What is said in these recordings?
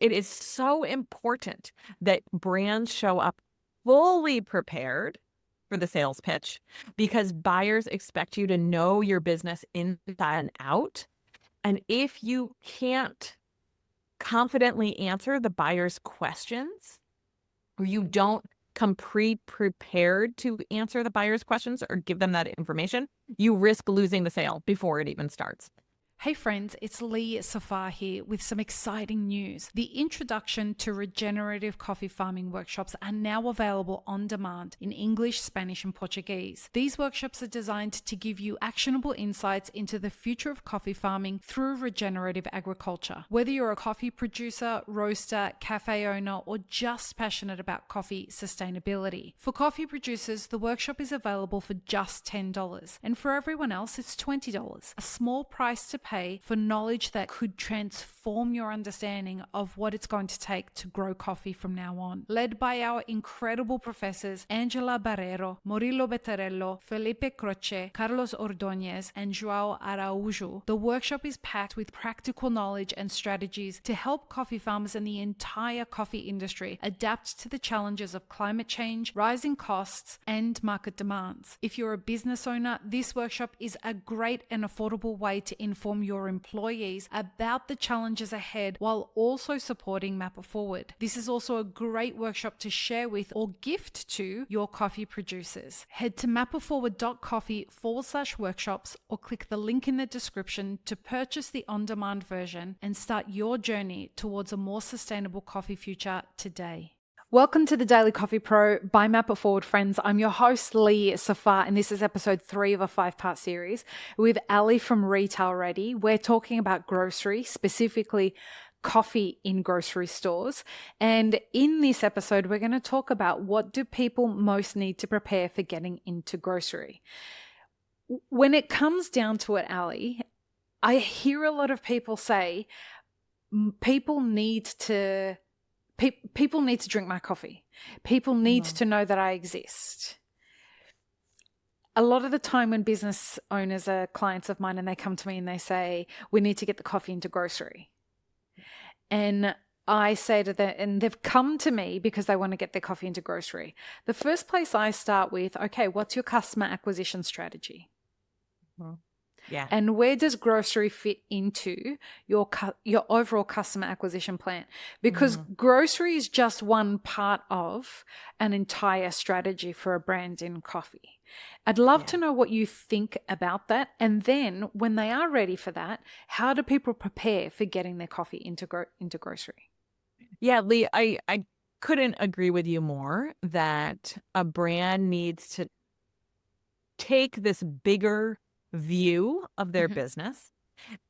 it is so important that brands show up fully prepared for the sales pitch, because buyers expect you to know your business inside and out. And if you can't confidently answer the buyer's questions, or you don't come pre-prepared to answer the buyer's questions or give them that information, you risk losing the sale before it even starts. Hey friends, it's Lee Safar here with some exciting news. The introduction to regenerative coffee farming workshops are now available on demand in English, Spanish, and Portuguese. These workshops are designed to give you actionable insights into the future of coffee farming through regenerative agriculture. Whether you're a coffee producer, roaster, cafe owner, or just passionate about coffee sustainability. For coffee producers, the workshop is available for just $10, and for everyone else, it's $20. A small price to pay for knowledge that could transform your understanding of what it's going to take to grow coffee from now on. Led by our incredible professors Angela Barrero, Murilo Bettarello, Felipe Croce, Carlos Ordóñez, and João Araújo, the workshop is packed with practical knowledge and strategies to help coffee farmers and the entire coffee industry adapt to the challenges of climate change, rising costs, and market demands. If you're a business owner, this workshop is a great and affordable way to inform your employees about the challenges ahead while also supporting Map It Forward. This is also a great workshop to share with or gift to your coffee producers. Head to mapitforward.coffee/workshops or click the link in the description to purchase the on-demand version and start your journey towards a more sustainable coffee future today. Welcome to the Daily Coffee Pro by Map It Forward, friends. I'm your host, Lee Safar, and this is episode 3 of a 5-part series with Alli from Retail Ready. We're talking about grocery, specifically coffee in grocery stores. And in this episode, we're going to talk about what do people most need to prepare for getting into grocery. When it comes down to it, Alli, I hear a lot of people say people need to drink my coffee. People need to know that I exist. A lot of the time when business owners are clients of mine and they come to me and they say, we need to get the coffee into grocery. And I say to them, and they've come to me because they want to get their coffee into grocery. The first place I start with, okay, what's your customer acquisition strategy? Yeah. And where does grocery fit into your overall customer acquisition plan? Because grocery is just one part of an entire strategy for a brand in coffee. I'd love to know what you think about that. And then when they are ready for that, how do people prepare for getting their coffee into grocery? Yeah, Lee, I couldn't agree with you more that a brand needs to take this bigger view of their business.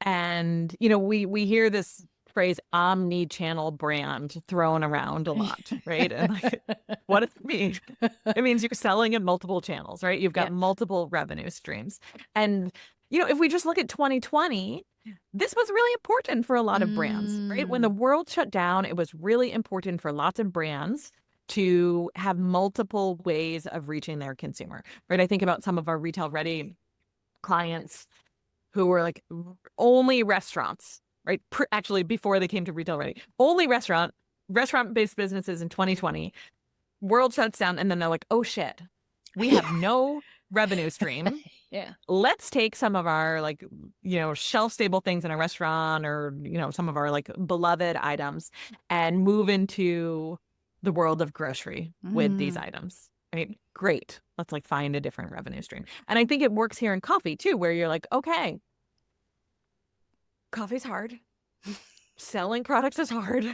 And, we hear this phrase omni-channel brand thrown around a lot, right? And what does it mean? It means you're selling in multiple channels, right? You've got multiple revenue streams. And, if we just look at 2020, this was really important for a lot of brands, right? When the world shut down, it was really important for lots of brands to have multiple ways of reaching their consumer, right? I think about some of our Retail Ready clients who were like only restaurants, right? Actually, before they came to Retail Ready, only restaurant-based businesses in 2020. World shuts down, and then they're like, oh shit, we have no revenue stream. Let's take some of our shelf-stable things in a restaurant or, some of our beloved items and move into the world of grocery with these items. Right? Great. Let's find a different revenue stream. And I think it works here in coffee too, where you're like, okay, coffee's hard. Selling products is hard.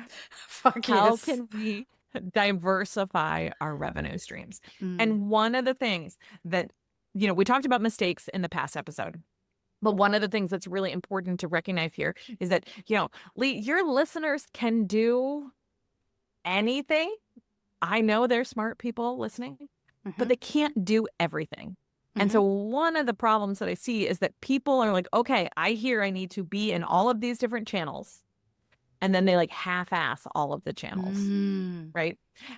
How can we diversify our revenue streams? And one of the things that, we talked about mistakes in the past episode, but one of the things that's really important to recognize here is that, Lee, your listeners can do anything. I know they're smart people listening, but they can't do everything. And so one of the problems that I see is that people are like, okay, I hear I need to be in all of these different channels. And then they half-ass all of the channels, right?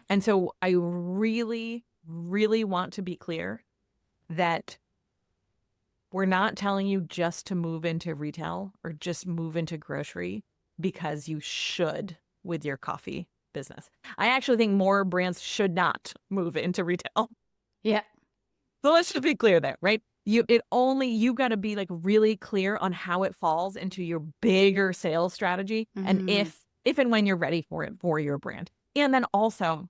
And so I really, really want to be clear that we're not telling you just to move into retail or just move into grocery because you should with your coffee business. I actually think more brands should not move into retail. Yeah. So let's just be clear there, right? You got to be like really clear on how it falls into your bigger sales strategy, and if and when you're ready for it for your brand. And then also,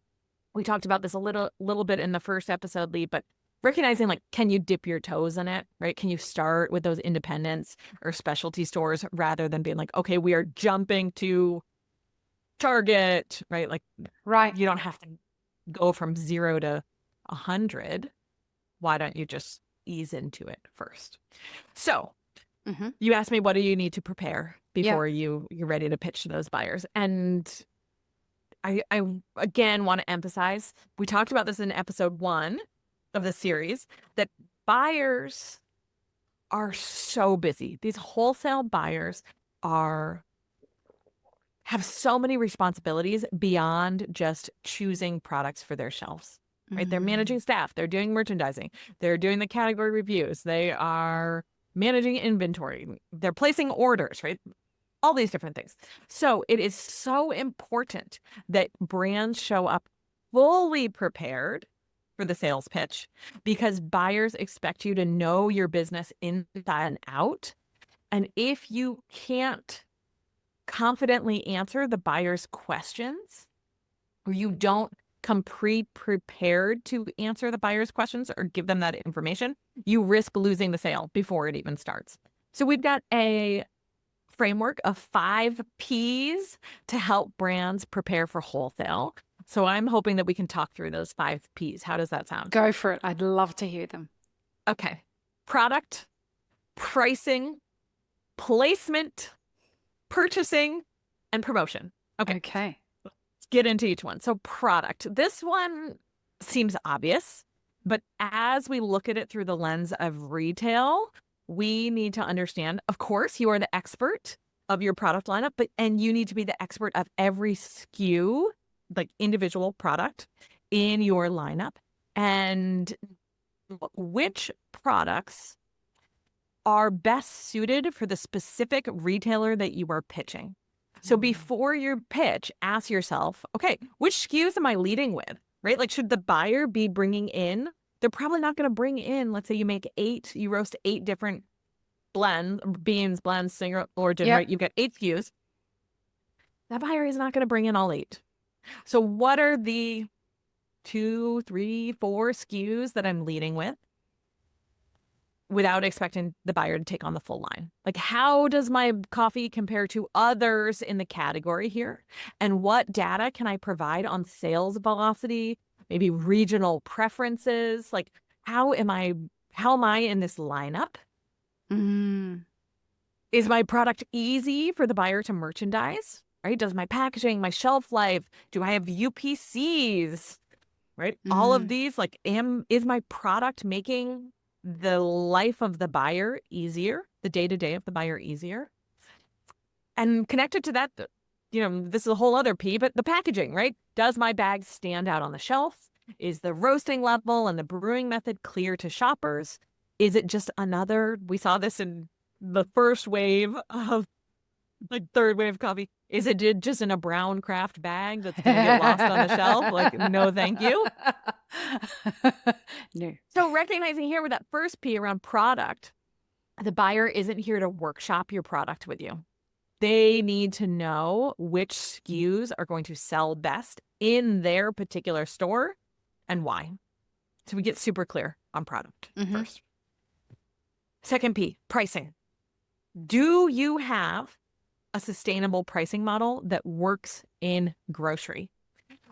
we talked about this a little bit in the first episode, Lee, but recognizing like, can you dip your toes in it, right? Can you start with those independents or specialty stores rather than being like, okay, we are jumping to Target, right? Like, Right. you don't have to go from 0 to 100. Why don't you just ease into it first? So you asked me, what do you need to prepare before you're ready to pitch to those buyers? And I again want to emphasize, we talked about this in episode 1 of the series, that buyers are so busy. These wholesale buyers have so many responsibilities beyond just choosing products for their shelves, right? They're managing staff, they're doing merchandising, they're doing the category reviews, they are managing inventory, they're placing orders, right? All these different things. So it is so important that brands show up fully prepared for the sales pitch, because buyers expect you to know your business inside and out. And if you can't confidently answer the buyer's questions, or you don't come pre-prepared to answer the buyer's questions or give them that information, you risk losing the sale before it even starts. So we've got a framework of 5 P's to help brands prepare for wholesale. So I'm hoping that we can talk through those 5 P's. How does that sound? Go for it. I'd love to hear them. Okay. Product, pricing, placement, purchasing, and promotion. Okay. Let's get into each one. So product. This one seems obvious, but as we look at it through the lens of retail, we need to understand, of course, you are the expert of your product lineup, and you need to be the expert of every SKU, like individual product in your lineup, and which products are best suited for the specific retailer that you are pitching. So before your pitch, ask yourself, okay, which SKUs am I leading with, right? Like, should the buyer be bringing in, they're probably not going to bring in, let's say you roast 8 different blends, beans, blends, single origin, right? You've got 8 SKUs. That buyer is not going to bring in all 8. So what are the 2, 3, 4 SKUs that I'm leading with without expecting the buyer to take on the full line? Like, how does my coffee compare to others in the category here? And what data can I provide on sales velocity, maybe regional preferences? Like, how am I in this lineup? Is my product easy for the buyer to merchandise, right? Does my packaging, my shelf life, do I have UPCs, right? All of these, like, is my product making the life of the buyer easier, the day-to-day of the buyer easier? And connected to that, this is a whole other P, but the packaging, right? Does my bag stand out on the shelf? Is the roasting level and the brewing method clear to shoppers? Is it just we saw this in the first wave of, like, third wave coffee. Is it just in a brown craft bag that's going to get lost on the shelf? Like, no, thank you. No. So recognizing here with that first P around product, the buyer isn't here to workshop your product with you. They need to know which SKUs are going to sell best in their particular store and why. So we get super clear on product first. Second P, pricing. Do you have a sustainable pricing model that works in grocery?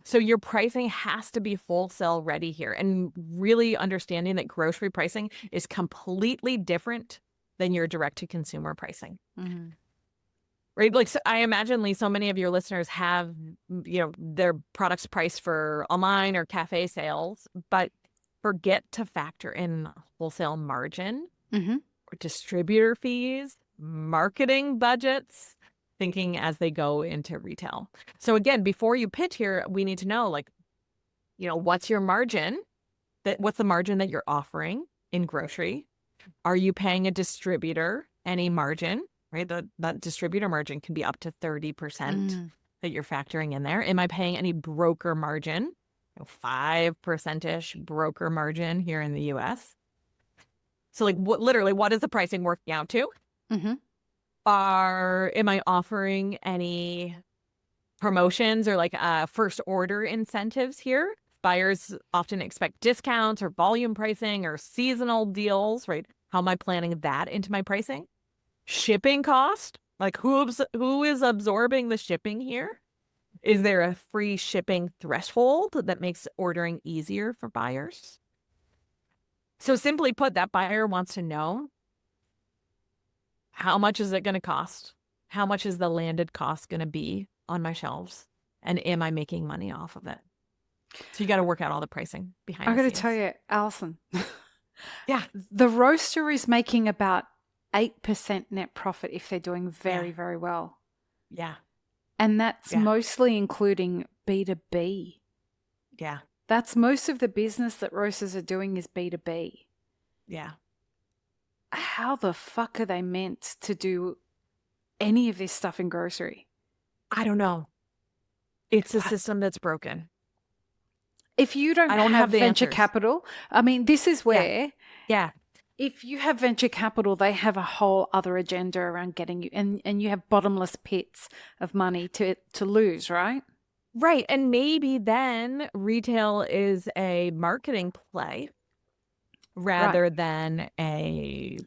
So your pricing has to be wholesale ready here, and really understanding that grocery pricing is completely different than your direct to consumer pricing. Right? Like, so I imagine, Lee, so many of your listeners have, their products priced for online or cafe sales, but forget to factor in wholesale margin or distributor fees, marketing budgets, thinking as they go into retail. So again, before you pitch here, we need to know, like, what's your margin? What's the margin that you're offering in grocery? Are you paying a distributor any margin, right? That distributor margin can be up to 30% that you're factoring in there? Am I paying any broker margin? 5%-ish broker margin here in the US. So like literally, what is the pricing working out to? Mm-hmm. Am I offering any promotions or like first order incentives here? Buyers often expect discounts or volume pricing or seasonal deals, right? How am I planning that into my pricing? Shipping cost? Like who is absorbing the shipping here? Is there a free shipping threshold that makes ordering easier for buyers? So simply put, that buyer wants to know, how much is it going to cost? How much is the landed cost going to be on my shelves? And am I making money off of it? So you got to work out all the pricing behind I the got to scenes. tell you, Alison, Yeah. the roaster is making about 8% net profit if they're doing very, very well. Yeah. And that's Yeah. mostly including B2B. Yeah. That's most of the business that roasters are doing is B2B. Yeah. How the fuck are they meant to do any of this stuff in grocery? I don't know. It's a system that's broken. If you don't I don't have have the venture answers. capital, I mean, this is where Yeah. if you have venture capital, they have a whole other agenda around getting you, and you have bottomless pits of money to lose, right? Right. And maybe then retail is a marketing play rather than a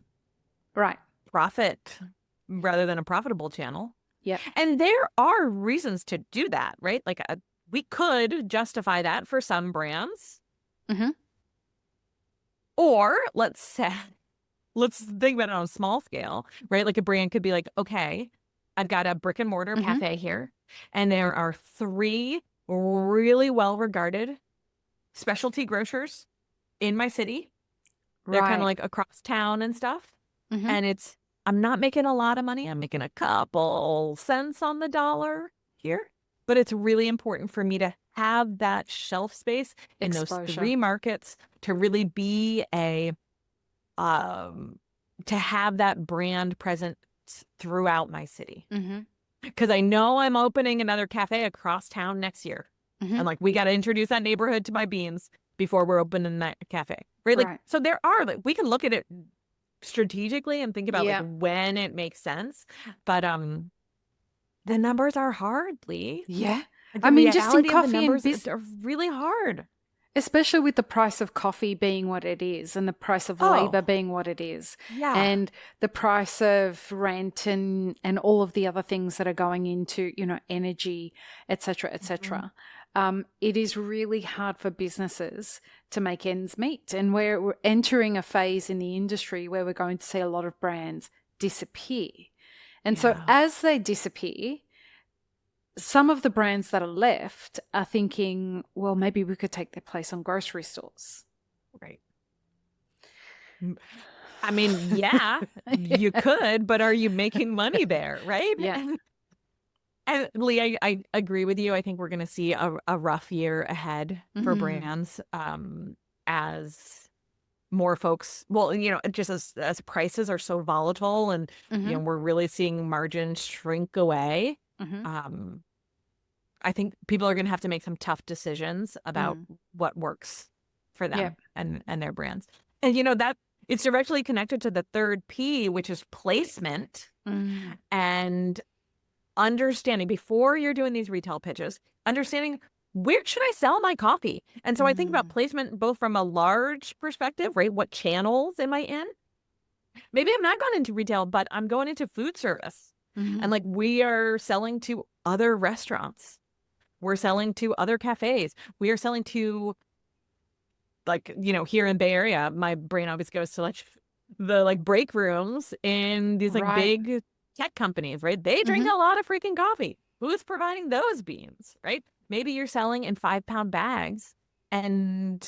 profit, rather than a profitable channel. Yep. And there are reasons to do that, right? Like we could justify that for some brands. Mm-hmm. Or let's think about it on a small scale, right? Like a brand could be like, okay, I've got a brick and mortar cafe here, and there are 3 really well-regarded specialty grocers in my city. They're kind of like across town and stuff. And I'm not making a lot of money. I'm making a couple cents on the dollar here. But it's really important for me to have that shelf space in those 3 markets to really be to have that brand present throughout my city. Because I know I'm opening another cafe across town next year. And like, we got to introduce that neighborhood to my beans before we're opening that cafe. Right? Like, so there are, like, we can look at it strategically and think about like when it makes sense. But the numbers are hard, Lee. Yeah. Like, I mean, just in coffee and business are really hard. Especially with the price of coffee being what it is and the price of labor being what it is. Yeah. And the price of rent and all of the other things that are going into, energy, et cetera, et cetera. It is really hard for businesses to make ends meet. And we're entering a phase in the industry where we're going to see a lot of brands disappear. And so as they disappear, some of the brands that are left are thinking, well, maybe we could take their place on grocery stores. Right. I mean, yeah, you could, but are you making money there, right? Yeah. And Lee, I agree with you. I think we're going to see a rough year ahead for brands as more folks, just as prices are so volatile and, we're really seeing margins shrink away. I think people are going to have to make some tough decisions about what works for them and their brands. And, that it's directly connected to the third P, which is placement and understanding before you're doing these retail pitches, understanding where should I sell my coffee? And so I think about placement both from a large perspective, right? What channels am I in? Maybe I'm not going into retail, but I'm going into food service. And like, we are selling to other restaurants. We're selling to other cafes. We are selling to, like, here in Bay Area, my brain always goes to like the like break rooms in these like big tech companies, right? They drink a lot of freaking coffee. Who's providing those beans, right? Maybe you're selling in 5-pound bags and,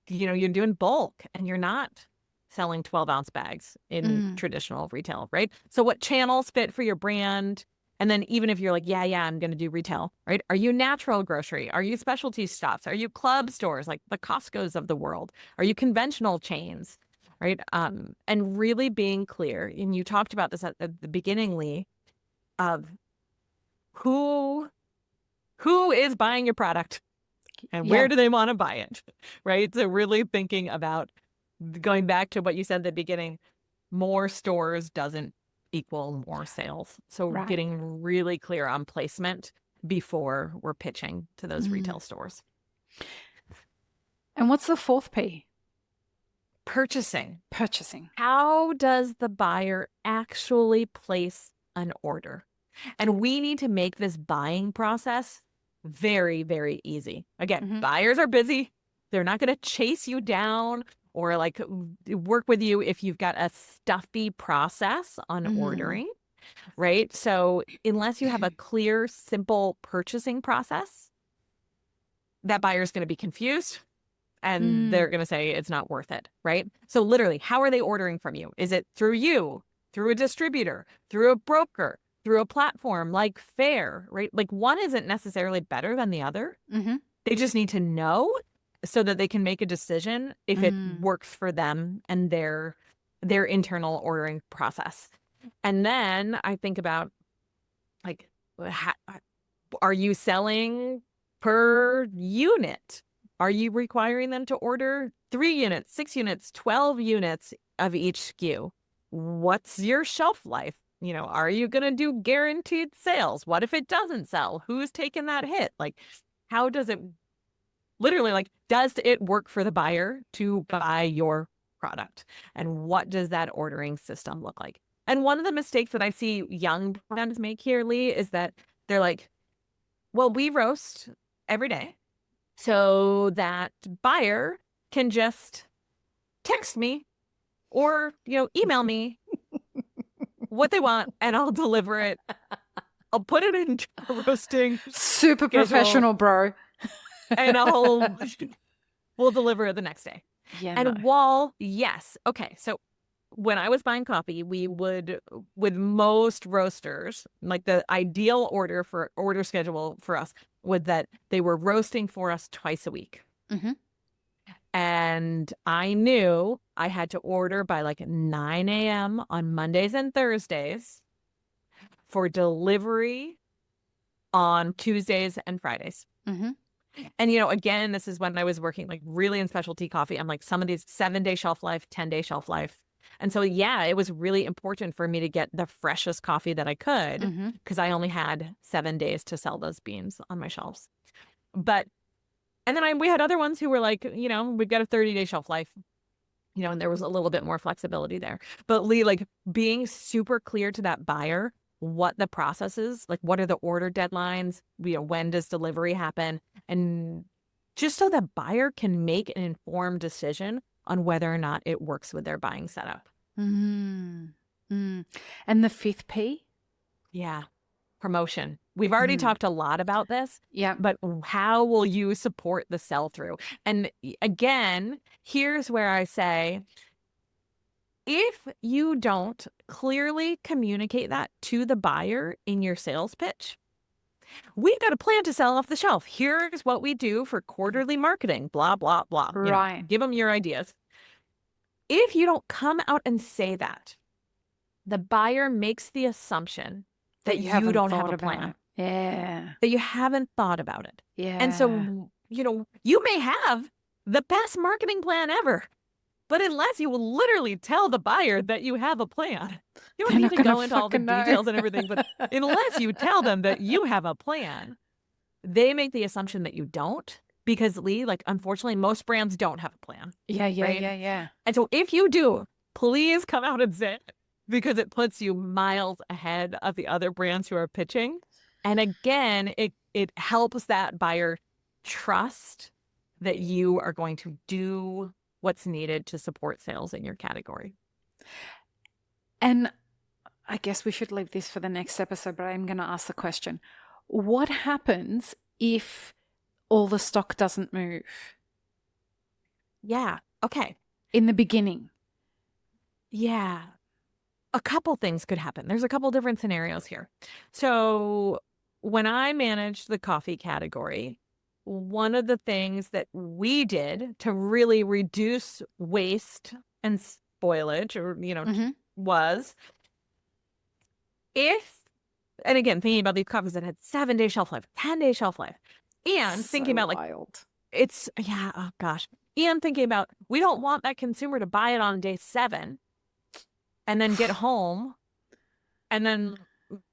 you're doing bulk and you're not selling 12-ounce bags in traditional retail, right? So what channels fit for your brand? And then even if you're like, yeah, I'm going to do retail, right? Are you natural grocery? Are you specialty shops? Are you club stores like the Costco's of the world? Are you conventional chains, right? And really being clear, and you talked about this at the beginning, Lee, of who who is buying your product and where do they want to buy it, right? So really thinking about going back to what you said at the beginning, more stores doesn't equal more sales. So getting really clear on placement before we're pitching to those retail stores. And what's the fourth P? Purchasing. How does the buyer actually place an order? And we need to make this buying process very, very easy. Again, buyers are busy. They're not going to chase you down or like work with you if you've got a stuffy process on ordering, right? So unless you have a clear, simple purchasing process, that buyer's going to be confused and they're going to say it's not worth it, right? So literally, how are they ordering from you? Is it through you, through a distributor, through a broker, through a platform like Fair, right? Like one isn't necessarily better than the other. They just need to know so that they can make a decision if it works for them and their internal ordering process. And then I think about like, are you selling per unit? Are you requiring them to order 3 units, 6 units, 12 units of each SKU? What's your shelf life? You know, are you going to do guaranteed sales? What if it doesn't sell? Who's taking that hit? Like, how does it literally, like, does it work for the buyer to buy your product? And what does that ordering system look like? And one of the mistakes that I see young brands make here, Lee, is that they're like, well, we roast every day so that buyer can just text me or, email me what they want and I'll deliver it. I'll put it in roasting. Super professional, bro. And we'll deliver it the next day. Yeah. And okay. So when I was buying coffee, we would, with most roasters, like the ideal order schedule for us was that they were roasting for us twice a week. And I knew I had to order by like 9 a.m. on Mondays and Thursdays for delivery on Tuesdays and Fridays. And, again, this is when I was working like really in specialty coffee. I'm like some of these 7-day shelf life, 10-day shelf life. And so, it was really important for me to get the freshest coffee that I could because I only had 7 days to sell those beans on my shelves. And then we had other ones who were like, we've got a 30-day shelf life, and there was a little bit more flexibility there. But Lee, like being super clear to that buyer what the process is, like what are the order deadlines, when does delivery happen, and just so the buyer can make an informed decision on whether or not it works with their buying setup. And the fifth P? Yeah. Promotion. We've already talked a lot about this. Yeah. But how will you support the sell-through? And again, here's where I say, if you don't clearly communicate that to the buyer in your sales pitch, we've got a plan to sell off the shelf. Here's what we do for quarterly marketing, blah, blah, blah. Right. Give them your ideas. If you don't come out and say that, the buyer makes the assumption that you don't have a plan. Yeah. That you haven't thought about it. Yeah. And so, you may have the best marketing plan ever, but unless you will literally tell the buyer that you have a plan, you don't need to go into all the details and everything, but unless you tell them that you have a plan, they make the assumption that you don't. Because Lee, like, unfortunately, most brands don't have a plan. Yeah. Right? And so if you do, please come out and say it, because it puts you miles ahead of the other brands who are pitching. And again, it helps that buyer trust that you are going to do what's needed to support sales in your category. And I guess we should leave this for the next episode, but I'm going to ask the question. What happens if all the stock doesn't move? Yeah. Okay. In the beginning. Yeah. A couple things could happen. There's a couple different scenarios here. So when I managed the coffee category, one of the things that we did to really reduce waste and spoilage, or, was if And again, thinking about these coffees that had 7-day shelf life, 10-day shelf life, and thinking So about like, wild. oh gosh. And thinking about, we don't want that consumer to buy it on day 7 and then get home and then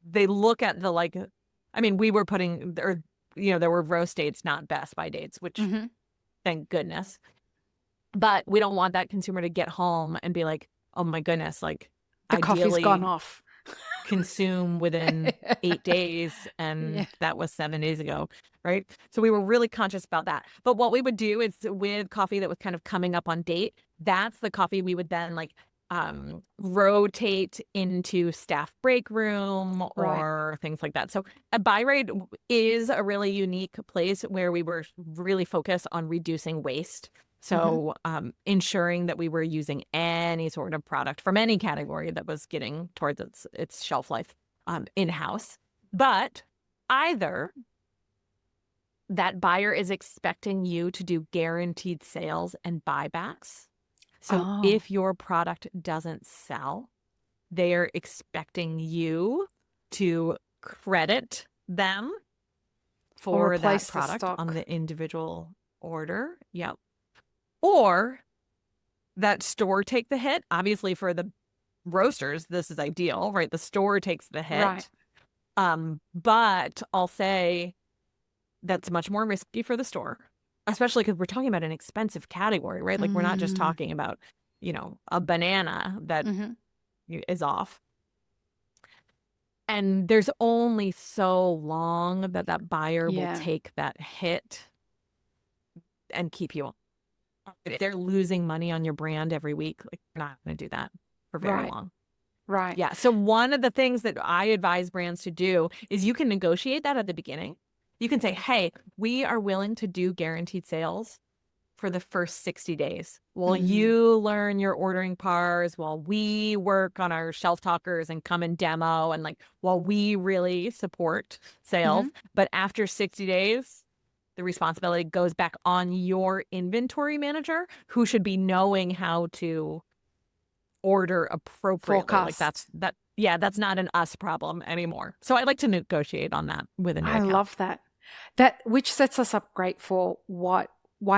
they look at the like, I mean, we were putting, or, there were roast dates, not best by dates, which thank goodness. But we don't want that consumer to get home and be like, oh my goodness, like The coffee's gone off. Consume within 8 days, and that was 7 days ago, right? So we were really conscious about that. But what we would do is with coffee that was kind of coming up on date, that's the coffee we would then like rotate into staff break room or things like that. So a buy rate is a really unique place where we were really focused on reducing waste. So ensuring that we were using any sort of product from any category that was getting towards its shelf life in-house. But either that buyer is expecting you to do guaranteed sales and buybacks. So if your product doesn't sell, they are expecting you to credit them for that product on the individual order. Yep. Or that store take the hit. Obviously, for the roasters, this is ideal, right? The store takes the hit. Right. But I'll say that's much more risky for the store, especially because we're talking about an expensive category, right? Like we're not just talking about, a banana that is off. And there's only so long that buyer will take that hit and keep you on. If they're losing money on your brand every week, like you're not going to do that for very long. Right. Yeah. So one of the things that I advise brands to do is you can negotiate that at the beginning. You can say, hey, we are willing to do guaranteed sales for the first 60 days. While you learn your ordering pars, while we work on our shelf talkers and come and demo, and like while we really support sales. But after 60 days, the responsibility goes back on your inventory manager, who should be knowing how to order appropriately. Forecast. Like that's not an us problem anymore. So I like to negotiate on that with a new account. I love that. Which sets us up great for why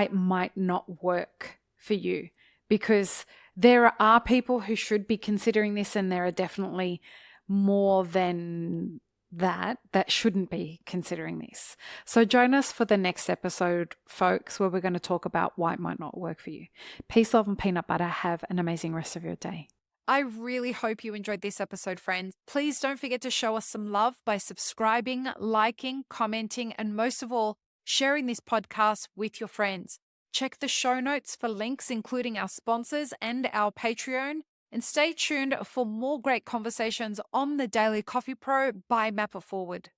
it might not work for you, because there are people who should be considering this, and there are definitely more than that shouldn't be considering this. So join us for the next episode, folks, where we're going to talk about why it might not work for you. Peace, love, and peanut butter. Have an amazing rest of your day. I really hope you enjoyed this episode, friends. Please don't forget to show us some love by subscribing, liking, commenting, and most of all, sharing this podcast with your friends. Check the show notes for links, including our sponsors and our Patreon. And stay tuned for more great conversations on the Daily Coffee Pro by Map It Forward.